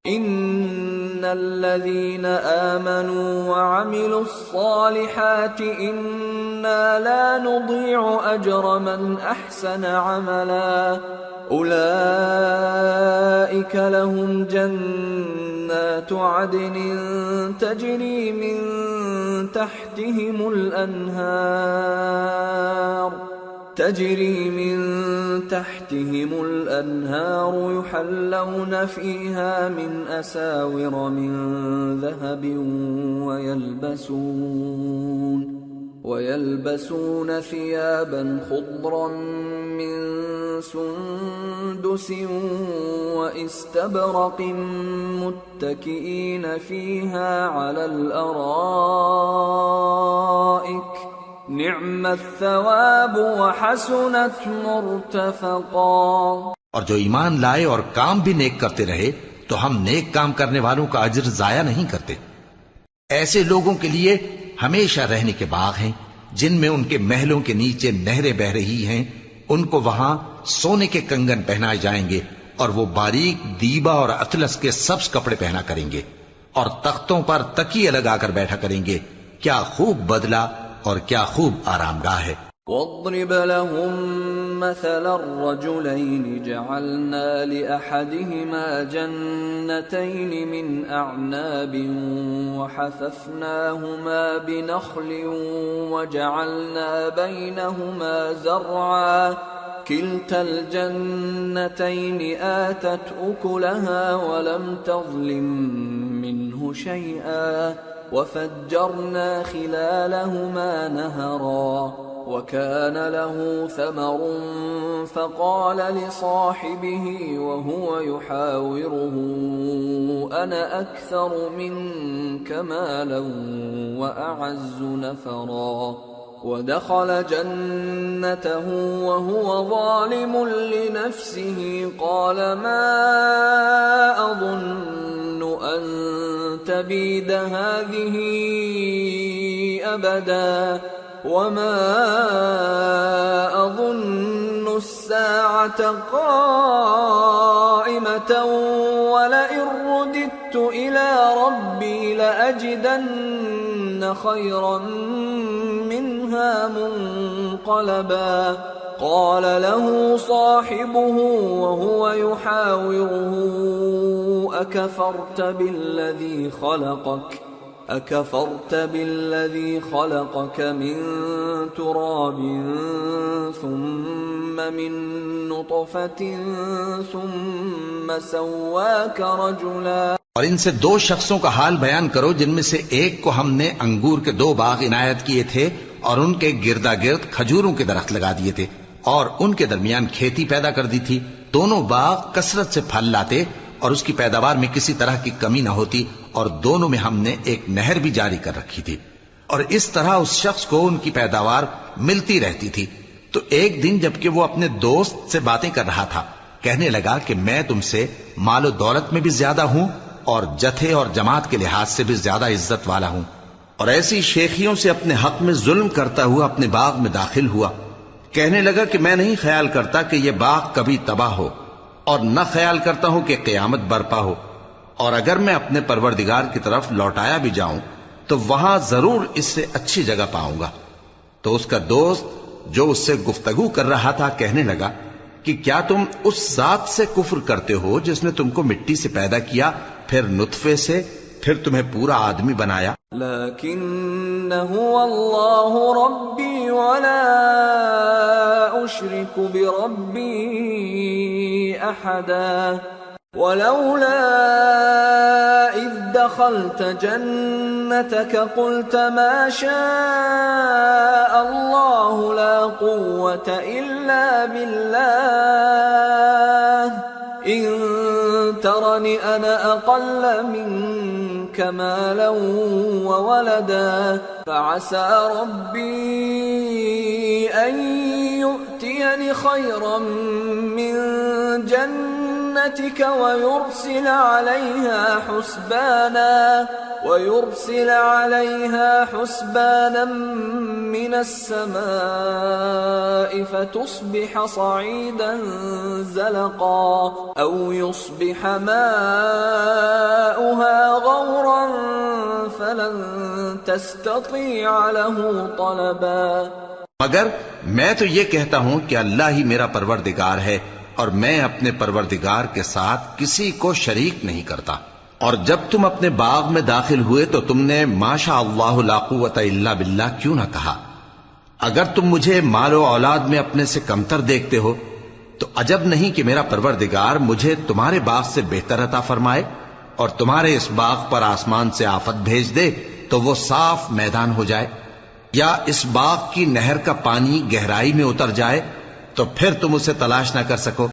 إن الذين آمنوا وعملوا الصالحات إنا لا نضيع أجر من أحسن عملا أولئك لهم جنات عدن تجري من تحتهم الأنهار يحلون فيها من أساور من ذهب ويلبسون ثيابا خضرا من سندس واستبرق متكئين فيها على الأرائك نعم الثواب وحسنت مرتفقا۔ اور جو ایمان لائے اور کام بھی نیک کرتے رہے تو ہم نیک کام کرنے والوں کا اجر ضائع نہیں کرتے۔ ایسے لوگوں کے لیے ہمیشہ رہنے کے باغ ہیں جن میں ان کے محلوں کے نیچے نہریں بہ رہی ہیں، ان کو وہاں سونے کے کنگن پہنائے جائیں گے اور وہ باریک دیبا اور اطلس کے سبز کپڑے پہنا کریں گے اور تختوں پر تکیے لگا کر بیٹھا کریں گے۔ کیا خوب بدلہ اور کیا خوب آرام گاہ ہے۔ وَاضْرِبْ لَهُم مَّثَلَ الرَّجُلَيْنِ جَعَلْنَا لِأَحَدِهِمَا جَنَّتَيْنِ مِنْ أَعْنَابٍ وَحَفَفْنَاهُمَا بِنَخْلٍ وَجَعَلْنَا بَيْنَهُمَا زَرْعًا كِلْتَا الْجَنَّتَيْنِ آتَتْ أُكُلَهَا وَلَمْ تَظْلِم مِّنْهُ شَيْئًا وَفَجَّرْنَا خِلَالَهُمَا نَهَرًا وَكَانَ لَهُ ثَمَرٌ فَقَالَ لِصَاحِبِهِ وَهُوَ يُحَاوِرُهُ أَنَا أَكْثَرُ مِنكَ مَالًا وَأَعَزُّ نَفَرًا وَدَخَلَ جَنَّتَهُ وَهُوَ ظَالِمٌ لِنَفْسِهِ قَالَ مَا أَظُنُّ أَن تَبِيدَ هَٰذِهِ أَبَدًا وَمَا أَظُنُّ السَّاعَةَ قَائِمَةً وَلَئِن رُّدِدتُّ إِلَىٰ رَبِّي لَأَجِدَنَّ خَيْرًا مِّنْهَا مُنقَلَبًا قَالَ لَهُ صَاحِبُهُ وَهُوَ يُحَاوِرُهُ أَكَفَرْتَ بِالَّذِي خَلَقَكَ مِن تُرَابٍ ثُمَّ مِن نُّطْفَةٍ ثُمَّ سَوَّاكَ رَجُلًا۔ اور ان سے دو شخصوں کا حال بیان کرو جن میں سے ایک کو ہم نے انگور کے 2 باغ عنایت کیے تھے اور ان کے گردا گرد کھجوروں کے درخت لگا دیے تھے اور ان کے درمیان کھیتی پیدا کر دی تھی۔ دونوں باغ کثرت سے پھل لاتے اور اس کی پیداوار میں کسی طرح کی کمی نہ ہوتی اور دونوں میں ہم نے ایک نہر بھی جاری کر رکھی تھی، اور اس طرح اس شخص کو ان کی پیداوار ملتی رہتی تھی۔ تو ایک دن جبکہ وہ اپنے دوست سے باتیں کر رہا تھا، کہنے لگا کہ میں تم سے مال و دولت میں بھی زیادہ ہوں اور جتھے اور جماعت کے لحاظ سے بھی زیادہ عزت والا ہوں، اور ایسی شیخیوں سے اپنے حق میں ظلم کرتا ہوا اپنے باغ میں داخل ہوا۔ کہنے لگا کہ میں نہیں خیال کرتا کہ یہ باغ کبھی تباہ ہو، اور نہ خیال کرتا ہوں کہ قیامت برپا ہو، اور اگر میں اپنے پروردگار کی طرف لوٹایا بھی جاؤں تو وہاں ضرور اس سے اچھی جگہ پاؤں گا۔ تو اس کا دوست جو اس سے گفتگو کر رہا تھا کہنے لگا کہ کیا تم اس ذات سے کفر کرتے ہو جس نے تم کو مٹی سے پیدا کیا، پھر نطفے سے، پھر تمہیں پورا آدمی بنایا؟ لیکن هو اللہ ربی ولا اشرک بربی احدا ولولا اذ دخلت جنتك قلت ما شاء الله لا قوة الا بالله ان ترني انا اقل منك مالا وولدا فعسى ربي ان يؤتيني خيرا من جنتك ويرسل عليها حسبانا من السماء فتصبح صعيدا زلقا أو يصبح ماؤها تستطيع له طلبا مگر میں تو یہ کہتا ہوں کہ اللہ ہی میرا پروردگار ہے اور میں اپنے پروردگار کے ساتھ کسی کو شریک نہیں کرتا۔ اور جب تم اپنے باغ میں داخل ہوئے تو تم نے ما شاء اللہ لا قوت الا باللہ کیوں نہ کہا؟ اگر تم مجھے مال و اولاد میں اپنے سے کمتر دیکھتے ہو تو عجب نہیں کہ میرا پروردگار مجھے تمہارے باغ سے بہتر عطا فرمائے اور تمہارے اس باغ پر آسمان سے آفت بھیج دے تو وہ صاف میدان ہو جائے، یا اس باغ کی نہر کا پانی گہرائی میں اتر جائے تو پھر تم اسے تلاش نہ کر سکو۔